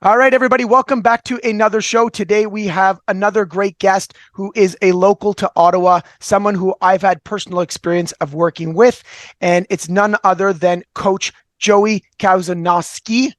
All right, everybody, welcome back to another show. Today we have another great guest who is a local to Ottawa, someone who I've had personal experience of working with, and it's none other than Coach Joey Kwasniewski.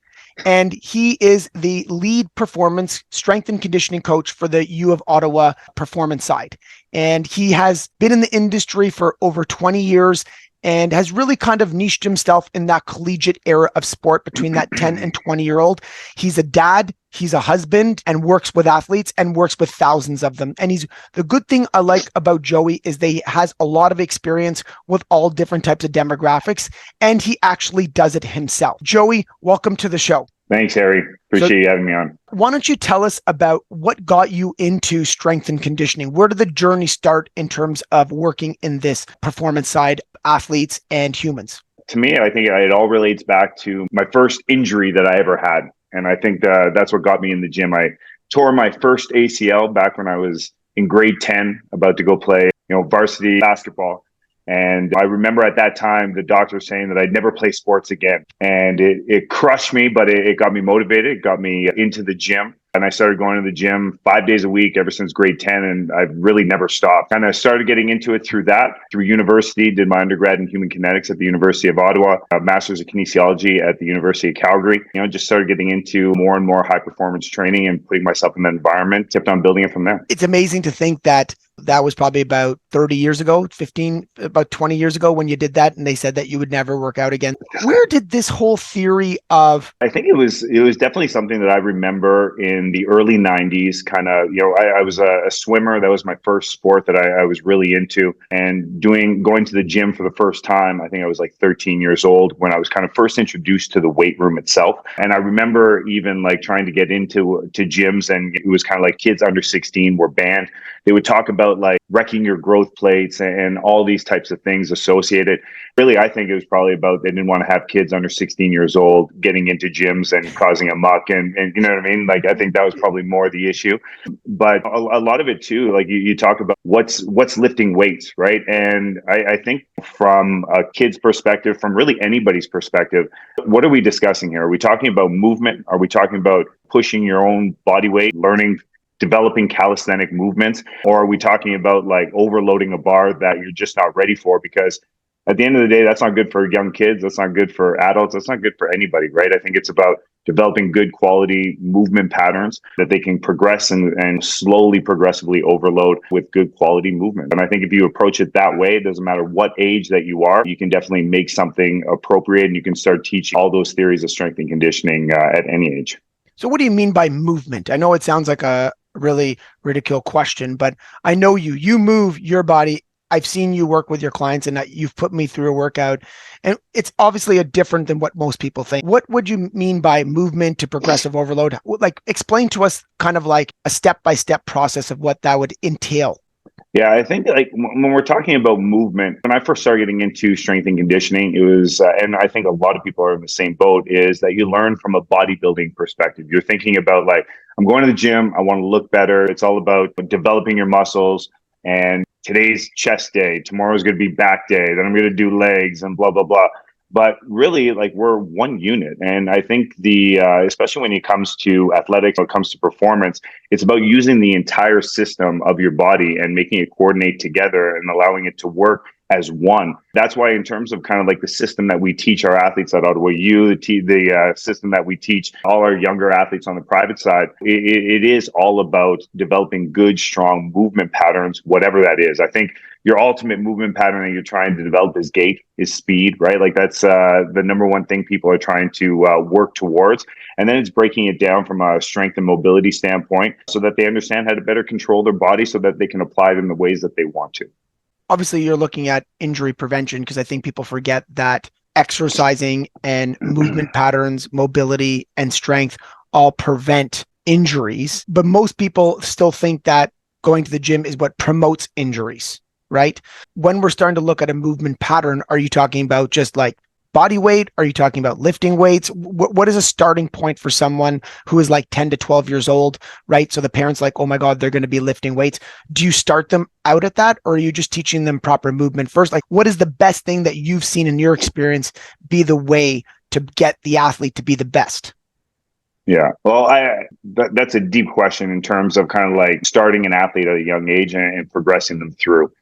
And he is the lead performance strength and conditioning coach for the U of Ottawa performance side. And he has been in the industry for over 20 years and has really kind of niched himself in that collegiate era of sport between that 10 and 20-year-old. He's a dad, he's a husband, and works with athletes and works with thousands of them. And the good thing I like about Joey is that he has a lot of experience with all different types of demographics, and he actually does it himself. Joey, welcome to the show. Thanks, Harry. Appreciate you having me on. Why don't you tell us about what got you into strength and conditioning? Where did the journey start in terms of working in this performance side, athletes and humans? To me, I think it all relates back to my first injury that I ever had. And I think that's what got me in the gym. I tore my first ACL back when I was in grade 10, about to go play, varsity basketball. And I remember at that time, the doctor saying that I'd never play sports again. And it crushed me, but it got me motivated. It got me into the gym. And I started going to the gym 5 days a week ever since grade 10. And I've really never stopped. And I started getting into it through university, did my undergrad in human kinetics at the University of Ottawa, a master's of kinesiology at the University of Calgary. Just started getting into more and more high performance training and putting myself in that environment, kept on building it from there. It's amazing to think that was probably about 30 years ago, about 20 years ago when you did that, and they said that you would never work out again. Where did this whole theory of... I think it was definitely something that I remember in the early 90s, kind of, I was a swimmer. That was my first sport that I was really into, and going to the gym for the first time. I think I was like 13 years old when I was kind of first introduced to the weight room itself. And I remember even like trying to get into gyms, and it was kind of like kids under 16 were banned. They would talk about like wrecking your growth plates and all these types of things associated. Really, I think it was probably about they didn't want to have kids under 16 years old getting into gyms and causing a muck. And you know what I mean? Like, I think that was probably more the issue. But a lot of it too, like you talk about what's lifting weights, right? And I think from a kid's perspective, from really anybody's perspective, what are we discussing here? Are we talking about movement? Are we talking about pushing your own body weight, developing calisthenic movements, or are we talking about like overloading a bar that you're just not ready for? Because at the end of the day, that's not good for young kids. That's not good for adults. That's not good for anybody, right? I think it's about developing good quality movement patterns that they can progress and slowly, progressively overload with good quality movement. And I think if you approach it that way, it doesn't matter what age that you are, you can definitely make something appropriate, and you can start teaching all those theories of strength and conditioning at any age. So what do you mean by movement? I know it sounds like a really ridiculous question, but I know you move your body. I've seen you work with your clients, and you've put me through a workout, and it's obviously different than what most people think. What would you mean by movement to progressive overload? Like, explain to us kind of like a step-by-step process of what that would entail. Yeah, I think like when we're talking about movement, when I first started getting into strength and conditioning, it was, and I think a lot of people are in the same boat, is that you learn from a bodybuilding perspective. You're thinking about like, I'm going to the gym, I want to look better. It's all about developing your muscles, and today's chest day, tomorrow's going to be back day, then I'm going to do legs and blah, blah, blah. But really, like, we're one unit. And I think especially when it comes to athletics, when it comes to performance, it's about using the entire system of your body and making it coordinate together and allowing it to work as one. That's why in terms of kind of like the system that we teach our athletes at Ottawa U, the system that we teach all our younger athletes on the private side, it is all about developing good, strong movement patterns, whatever that is. I think your ultimate movement pattern that you're trying to develop is gait, is speed, right? Like that's the number one thing people are trying to work towards. And then it's breaking it down from a strength and mobility standpoint so that they understand how to better control their body so that they can apply it in the ways that they want to. Obviously, you're looking at injury prevention, because I think people forget that exercising and movement patterns, mobility and strength all prevent injuries. But most people still think that going to the gym is what promotes injuries, right? When we're starting to look at a movement pattern, are you talking about just like body weight? Are you talking about lifting weights? What is a starting point for someone who is like 10 to 12 years old, right? So the parents like, oh my God, they're going to be lifting weights. Do you start them out at that, or are you just teaching them proper movement first? Like, what is the best thing that you've seen in your experience be the way to get the athlete to be the best? Yeah. Well, that's a deep question in terms of kind of like starting an athlete at a young age and progressing them through.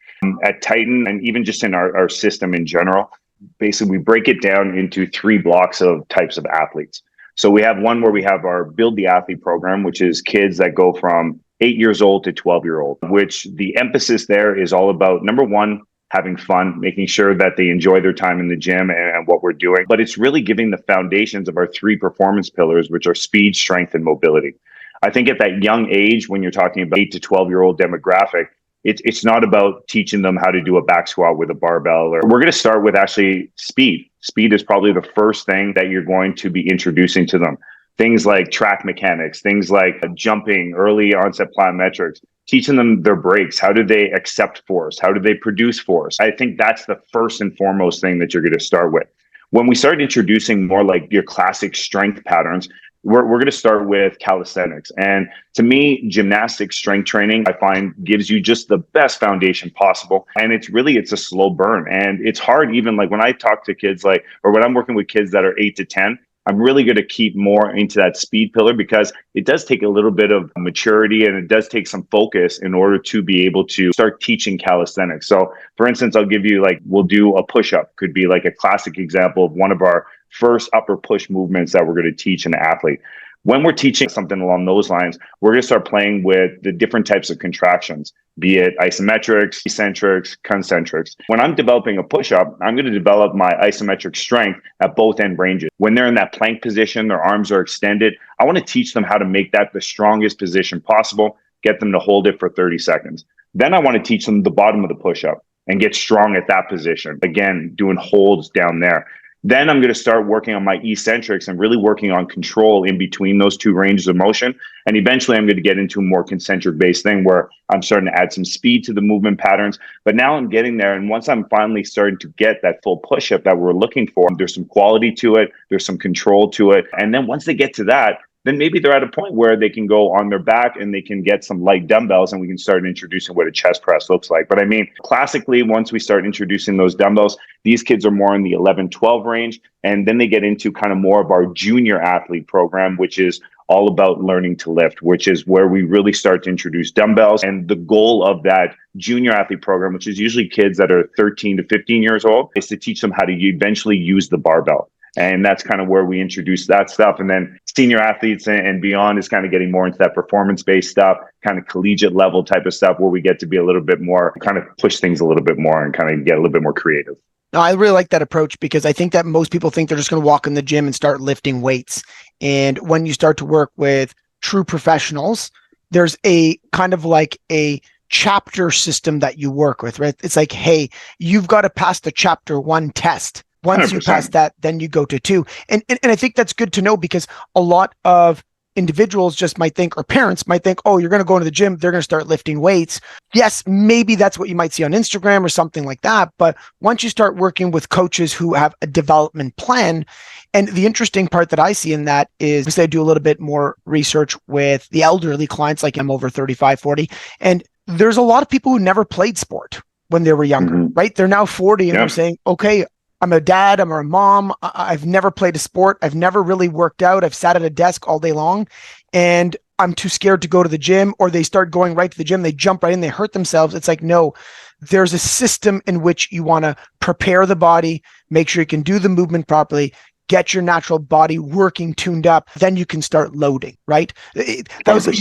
At Titan, and even just in our system in general, basically we break it down into three blocks of types of athletes. So we have one where we have our Build the Athlete program, which is kids that go from 8 years old to 12-year old, which the emphasis there is all about number one, having fun, making sure that they enjoy their time in the gym and what we're doing. But it's really giving the foundations of our three performance pillars, which are speed, strength, and mobility. I think at that young age, when you're talking about 8 to 12-year-old demographic, it's not about teaching them how to do a back squat with a barbell. Or we're going to start with actually speed. Speed is probably the first thing that you're going to be introducing to them. Things like track mechanics, things like jumping, early onset plyometrics, teaching them their breaks. How do they accept force? How do they produce force? I think that's the first and foremost thing that you're going to start with. When we start introducing more like your classic strength patterns, we're going to start with calisthenics. And to me, gymnastic strength training, I find, gives you just the best foundation possible. And it's a slow burn. And it's hard, even like when I talk to kids, like, or when I'm working with kids that are 8 to 10, I'm really going to keep more into that speed pillar because it does take a little bit of maturity and it does take some focus in order to be able to start teaching calisthenics. So for instance, I'll give you like, we'll do a push-up, could be like a classic example of one of our first upper push movements that we're going to teach an athlete. When we're teaching something along those lines, we're going to start playing with the different types of contractions, be it isometrics, eccentrics, concentrics. When I'm developing a push-up, I'm going to develop my isometric strength at both end ranges. When they're in that plank position, their arms are extended, I want to teach them how to make that the strongest position possible, get them to hold it for 30 seconds. Then I want to teach them the bottom of the push-up and get strong at that position. Again, doing holds down there. Then I'm going to start working on my eccentrics and really working on control in between those two ranges of motion. And eventually I'm going to get into a more concentric based thing where I'm starting to add some speed to the movement patterns. But now I'm getting there. And once I'm finally starting to get that full push-up that we're looking for, there's some quality to it. There's some control to it. And then once they get to that, then maybe they're at a point where they can go on their back and they can get some light dumbbells and we can start introducing what a chest press looks like. But I mean, classically, once we start introducing those dumbbells, these kids are more in the 11, 12 range. And then they get into kind of more of our junior athlete program, which is all about learning to lift, which is where we really start to introduce dumbbells. And the goal of that junior athlete program, which is usually kids that are 13 to 15 years old, is to teach them how to eventually use the barbell. And that's kind of where we introduce that stuff. And then senior athletes and beyond is kind of getting more into that performance-based stuff, kind of collegiate level type of stuff where we get to be a little bit more, kind of push things a little bit more and kind of get a little bit more creative. No, I really like that approach because I think that most people think they're just going to walk in the gym and start lifting weights. And when you start to work with true professionals, there's a kind of like a chapter system that you work with, right? It's like, hey, you've got to pass the chapter 1 test. Once 100%. You pass that, then you go to 2. And I think that's good to know because a lot of individuals just might think, or parents might think, oh, you're going to go into the gym, they're going to start lifting weights. Yes, maybe that's what you might see on Instagram or something like that. But once you start working with coaches who have a development plan, and the interesting part that I see in that is because I do a little bit more research with the elderly clients, like I'm over 35, 40, and there's a lot of people who never played sport when they were younger, right? They're now 40 and they're saying, okay, I'm a dad, I'm a mom, I've never played a sport, I've never really worked out, I've sat at a desk all day long, and I'm too scared to go to the gym, or they start going right to the gym, they jump right in, they hurt themselves. It's like, no, there's a system in which you want to prepare the body, make sure you can do the movement properly, get your natural body working, tuned up, then you can start loading, right? You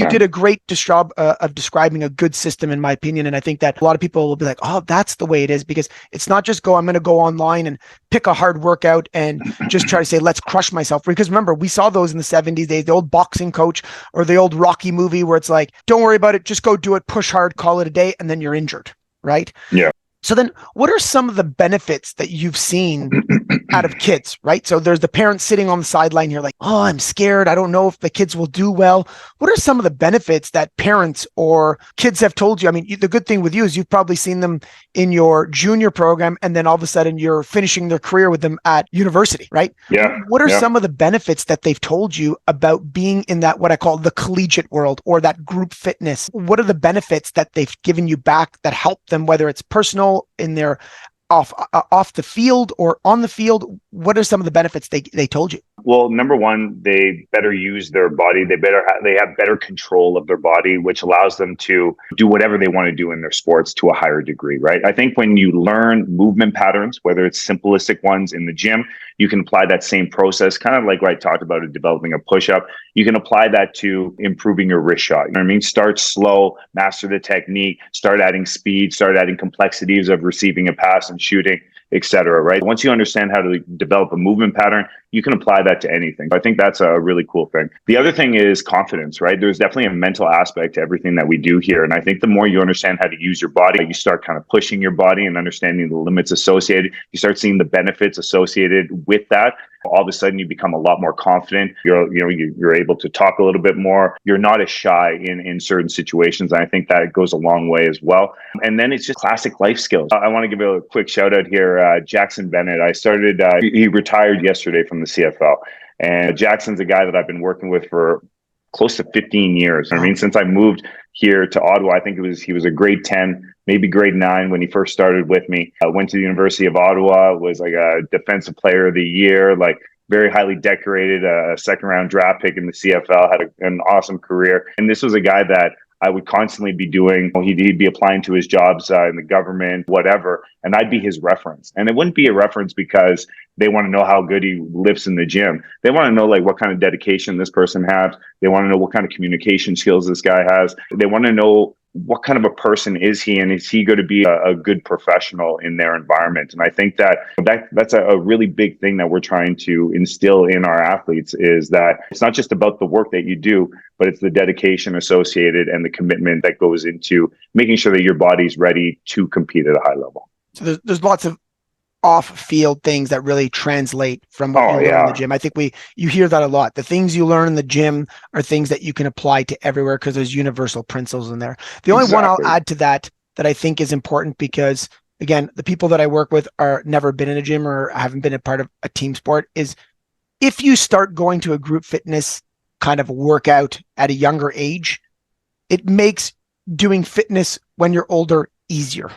did a great job of describing a good system, in my opinion. And I think that a lot of people will be like, oh, that's the way it is, because it's not just I'm going to go online and pick a hard workout and just try to say, let's crush myself. Because remember, we saw those in the 70s days, the old boxing coach or the old Rocky movie where it's like, don't worry about it, just go do it, push hard, call it a day, and then you're injured, right? Yeah. So then what are some of the benefits that you've seen out of kids, right? So there's the parents sitting on the sideline here like, oh, I'm scared. I don't know if the kids will do well. What are some of the benefits that parents or kids have told you? I mean, the good thing with you is you've probably seen them in your junior program, and then all of a sudden you're finishing their career with them at university, right? Yeah. What are some of the benefits that they've told you about being in that, what I call the collegiate world, or that group fitness? What are the benefits that they've given you back that help them, whether it's personal in their off the field or on the field? What are some of the benefits they told you? Well, number one, they better use their body. They have better control of their body, which allows them to do whatever they want to do in their sports to a higher degree, right? I think when you learn movement patterns, whether it's simplistic ones in the gym, you can apply that same process, kind of like what I talked about in developing a push-up. You can apply that to improving your wrist shot. You know what I mean? Start slow, master the technique, start adding speed, start adding complexities of receiving a pass and shooting, etc. Right? Once you understand how to develop a movement pattern, you can apply that to anything. I think that's a really cool thing. The other thing is confidence, right? There's definitely a mental aspect to everything that we do here. And I think the more you understand how to use your body, you start kind of pushing your body and understanding the limits associated. You start seeing the benefits associated with that. All of a sudden, you become a lot more confident. You're able to talk a little bit more. You're not as shy in certain situations. And I think that goes a long way as well. And then it's just classic life skills. I want to give a quick shout out here. Jackson Bennett. He retired yesterday from the CFL. And Jackson's a guy that I've been working with for close to 15 years. I mean, since I moved here to Ottawa, I think he was a grade 10, maybe grade 9 when he first started with me. I went to the University of Ottawa, was like a defensive player of the year, like very highly decorated, a second round draft pick in the CFL, had an awesome career. And this was a guy that I would constantly be doing. He'd be applying to his jobs in the government, whatever, and I'd be his reference. And it wouldn't be a reference because they want to know how good he lifts in the gym. They want to know like what kind of dedication this person has. They want to know what kind of communication skills this guy has. They want to know what kind of a person is he, and is he going to be a good professional in their environment? And I think that's a really big thing that we're trying to instill in our athletes, is that it's not just about the work that you do, but it's the dedication associated and the commitment that goes into making sure that your body's ready to compete at a high level. So there's lots of off-field things that really translate from what you learn in the gym. I think you hear that a lot. The things you learn in the gym are things that you can apply to everywhere because there's universal principles in there. The only one I'll add to that I think is important, because again, the people that I work with are never been in a gym or haven't been a part of a team sport, is if you start going to a group fitness kind of workout at a younger age, it makes doing fitness when you're older easier.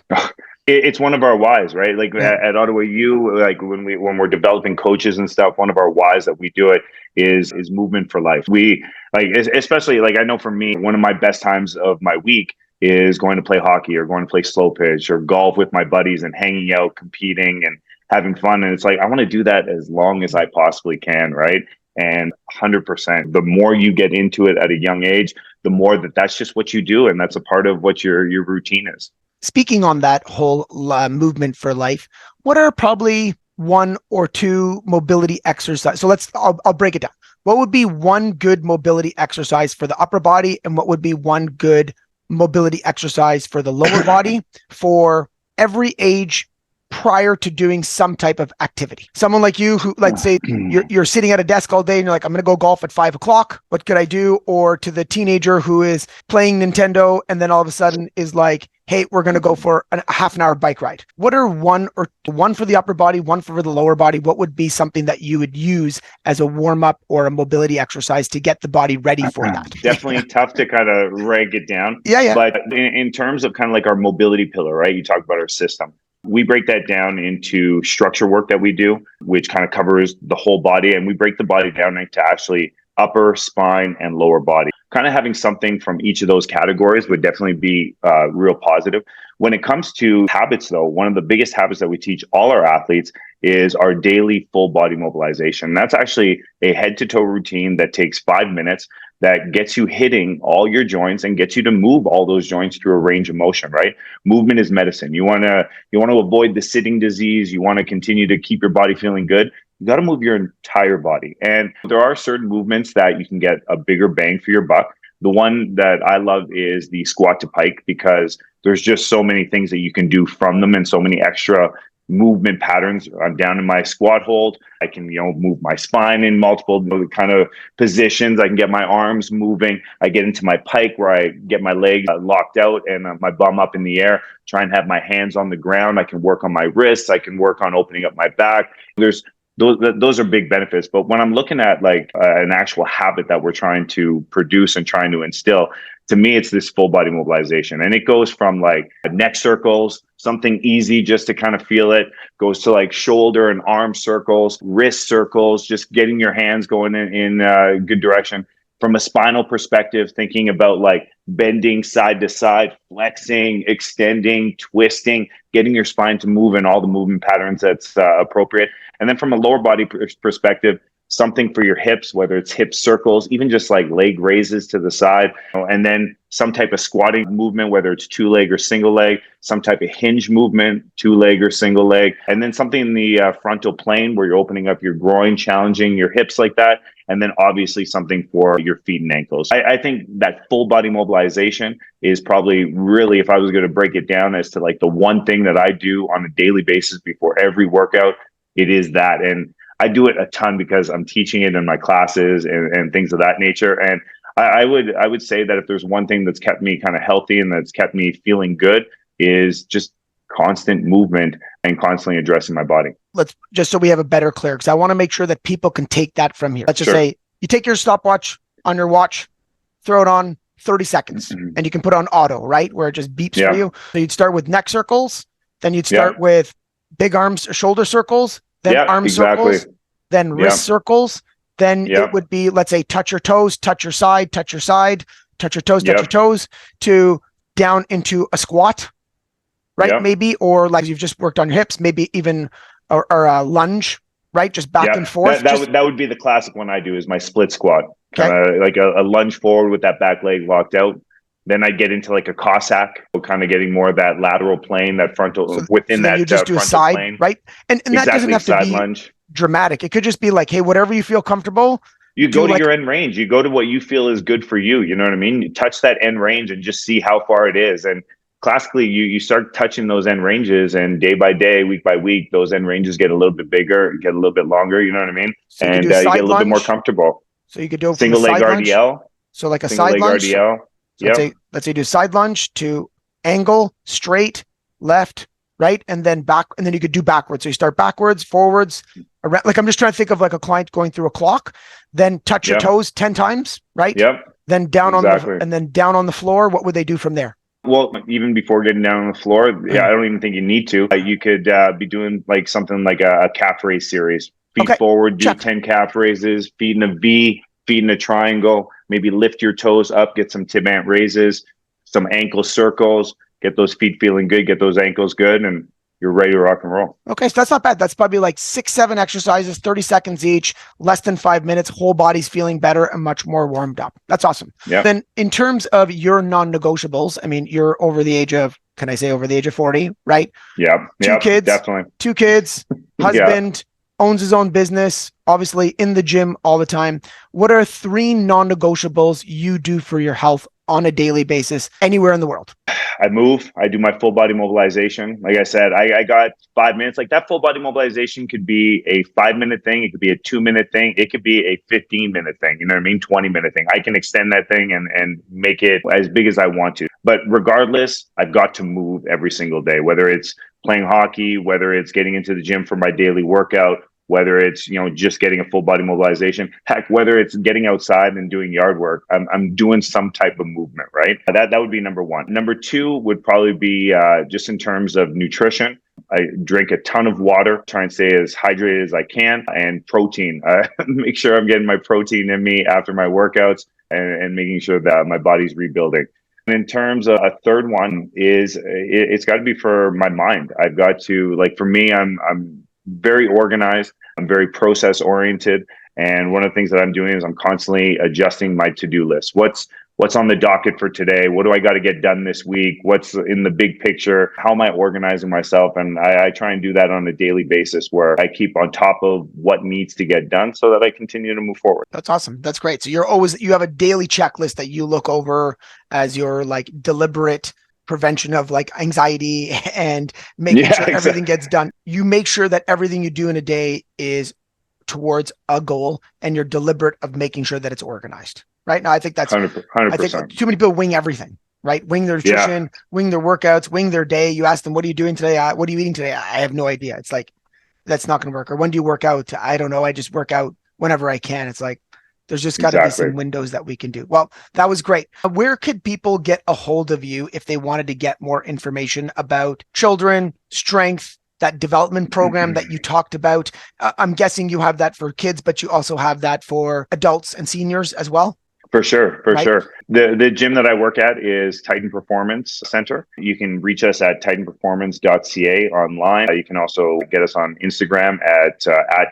It's one of our whys, right? Like at Ottawa U, like when we're developing coaches and stuff, one of our whys that we do it is movement for life. We like, especially like, I know for me, one of my best times of my week is going to play hockey or going to play slow pitch or golf with my buddies and hanging out, competing and having fun. And it's like, I want to do that as long as I possibly can, right? And 100%, the more you get into it at a young age, the more that's just what you do. And that's a part of what your routine is. Speaking on that whole movement for life, what are probably one or two mobility exercise? So I'll break it down. What would be one good mobility exercise for the upper body, and what would be one good mobility exercise for the lower body for every age prior to doing some type of activity? Someone like you who, like, say you're sitting at a desk all day and you're like, I'm going to go golf at 5 o'clock. What could I do? Or to the teenager who is playing Nintendo and then all of a sudden is like, hey, we're going to go for a half an hour bike ride. What are one for the upper body, one for the lower body? What would be something that you would use as a warm up or a mobility exercise to get the body ready for that? Definitely tough to kind of rank it down. Yeah. But in terms of kind of like our mobility pillar, right? You talk about our system. We break that down into structure work that we do, which kind of covers the whole body. And we break the body down into actually upper, spine, and lower body. Kind of having something from each of those categories would definitely be real positive. When it comes to habits, though, one of the biggest habits that we teach all our athletes is our daily full body mobilization. That's actually a head to toe routine that takes 5 minutes, that gets you hitting all your joints and gets you to move all those joints through a range of motion, right? Movement is medicine. You want to avoid the sitting disease. You want to continue to keep your body feeling good. You got to move your entire body. And there are certain movements that you can get a bigger bang for your buck. The one that I love is the squat to pike, because there's just so many things that you can do from them and so many extra movement patterns. I'm down in my squat hold. I can, move my spine in multiple kind of positions. I can get my arms moving. I get into my pike where I get my legs locked out and my bum up in the air, try and have my hands on the ground. I can work on my wrists. I can work on opening up my back. There's those are big benefits. But when I'm looking at like an actual habit that we're trying to produce and trying to instill, to me, it's this full body mobilization. And it goes from like neck circles, something easy just to kind of feel it, goes to like shoulder and arm circles, wrist circles, just getting your hands going in a good direction. From a spinal perspective, thinking about like bending side to side, flexing, extending, twisting, getting your spine to move in all the movement patterns that's appropriate. And then from a lower body perspective, something for your hips, whether it's hip circles, even just like leg raises to the side, and then some type of squatting movement, whether it's 2-leg or single leg, some type of hinge movement, 2-leg or single leg, and then something in the frontal plane where you're opening up your groin, challenging your hips like that, and then obviously something for your feet and ankles. I think that full body mobilization is probably really, if I was going to break it down as to like the one thing that I do on a daily basis before every workout, it is that. And I do it a ton because I'm teaching it in my classes and things of that nature. And I would say that if there's one thing that's kept me kind of healthy and that's kept me feeling good is just constant movement and constantly addressing my body. Let's just so we have a better clear, because I want to make sure that people can take that from here. Let's just say you take your stopwatch on your watch, throw it on 30 seconds, and you can put on auto, right? Where it just beeps for you. So you'd start with neck circles, then you'd start with big arms, shoulder circles, then arm circles, then wrist circles. Then it would be, let's say, touch your toes, touch your side, touch your side, touch your toes, touch your toes, to down into a squat, right? Maybe, or like you've just worked on your hips, maybe even or a lunge, right? Just back and forth. That would be the classic one I do, is my split squat, kind of like a lunge forward with that back leg locked out. Then I get into like a Cossack, kind of getting more of that lateral plane, that frontal within that. You just do a side plane. Right? And that doesn't have to be lunge. Dramatic. It could just be like, hey, whatever you feel comfortable. You go to your end range. You go to what you feel is good for you. You know what I mean? You touch that end range and just see how far it is. And classically, you start touching those end ranges, and day by day, week by week, those end ranges get a little bit bigger, get a little bit longer. You know what I mean? So and you get a little bit more comfortable. So you could do a single leg RDL. So like a side lunge. RDL. So let's say do side lunge to angle, straight, left, right, and then back, and then you could do backwards. So you start backwards, forwards, around, like I'm just trying to think of like a client going through a clock, then touch your toes 10 times, right? Then down on the floor. What would they do from there? Well, even before getting down on the floor, I don't even think you need to. You could be doing like something like a calf raise series. Feet forward, do 10 calf raises, feet in a V, feet in a triangle, maybe lift your toes up, get some tib ant raises, some ankle circles, get those feet feeling good, get those ankles good, and you're ready to rock and roll. Okay, so that's not bad. That's probably like 6-7 exercises, 30 seconds each, less than 5 minutes, whole body's feeling better and much more warmed up. That's awesome. Then in terms of your non-negotiables, I mean, you're over the age of, can I say over the age of 40, right? Two kids, definitely. 2 kids, husband, owns his own business, obviously in the gym all the time. What are 3 non-negotiables you do for your health on a daily basis anywhere in the world? I move. I do my full body mobilization. Like I said, I got 5 minutes. Like that full body mobilization could be a 5-minute thing. It could be a 2-minute thing. It could be a 15-minute thing. You know what I mean? 20-minute thing. I can extend that thing and make it as big as I want to. But regardless, I've got to move every single day, whether it's playing hockey, whether it's getting into the gym for my daily workout, whether it's, just getting a full body mobilization, heck, whether it's getting outside and doing yard work, I'm doing some type of movement, right? That would be number 1. Number 2 would probably be just in terms of nutrition. I drink a ton of water, try and stay as hydrated as I can, and protein. Make sure I'm getting my protein in me after my workouts and making sure that my body's rebuilding. And in terms of a third one is it's got to be for my mind. I've got to, like, for me, I'm very organized. I'm very process oriented. And one of the things that I'm doing is I'm constantly adjusting my to-do list. What's on the docket for today? What do I got to get done this week? What's in the big picture? How am I organizing myself? And I try and do that on a daily basis where I keep on top of what needs to get done so that I continue to move forward. That's awesome. That's great. So you have a daily checklist that you look over as your like deliberate prevention of like anxiety and making sure everything gets done. You make sure that everything you do in a day is towards a goal and you're deliberate of making sure that it's organized. Right now, I think that's 100%. I think too many people wing everything, right? Wing their nutrition, wing their workouts, wing their day. You ask them, what are you doing today? What are you eating today? I have no idea. It's like, that's not going to work. Or when do you work out? I don't know. I just work out whenever I can. It's like, there's just got to be Exactly. some windows that we can do. Well, that was great. Where could people get a hold of you if they wanted to get more information about children, strength, that development program that you talked about? I'm guessing you have that for kids, but you also have that for adults and seniors as well. For sure, for Right. sure. The gym that I work at is Titan Performance Center. You can reach us at titanperformance.ca online. You can also get us on Instagram at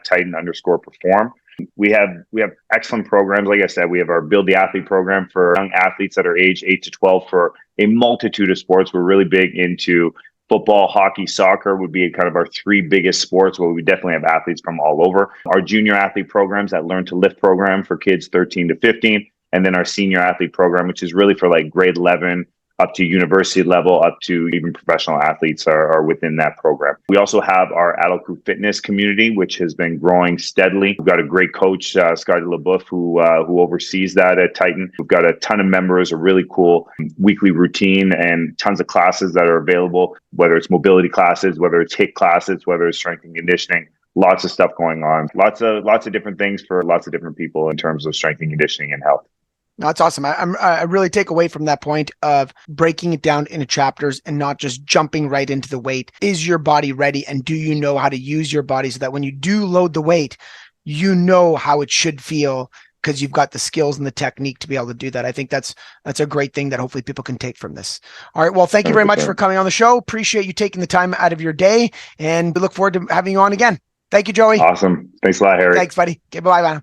Titan_perform. We have excellent programs. Like I said, we have our Build the Athlete program for young athletes that are age 8 to 12 for a multitude of sports. We're really big into football, hockey, soccer would be kind of our three biggest sports where we definitely have athletes from all over. Our junior athlete programs, that Learn to Lift program for kids 13 to 15. And then our senior athlete program, which is really for like grade 11 up to university level, up to even professional athletes are within that program. We also have our Adult Crew Fitness community, which has been growing steadily. We've got a great coach, Scotty LeBoeuf, who oversees that at Titan. We've got a ton of members, a really cool weekly routine, and tons of classes that are available, whether it's mobility classes, whether it's HIIT classes, whether it's strength and conditioning. Lots of stuff going on. Lots of different things for lots of different people in terms of strength and conditioning and health. That's awesome. I really take away from that point of breaking it down into chapters and not just jumping right into the weight. Is your body ready? And do you know how to use your body so that when you do load the weight, you know how it should feel because you've got the skills and the technique to be able to do that. I think that's a great thing that hopefully people can take from this. All right. Well, thank you very much for coming on the show. Appreciate you taking the time out of your day, and we look forward to having you on again. Thank you, Joey. Awesome. Thanks a lot, Harry. Thanks, buddy. Okay, bye-bye.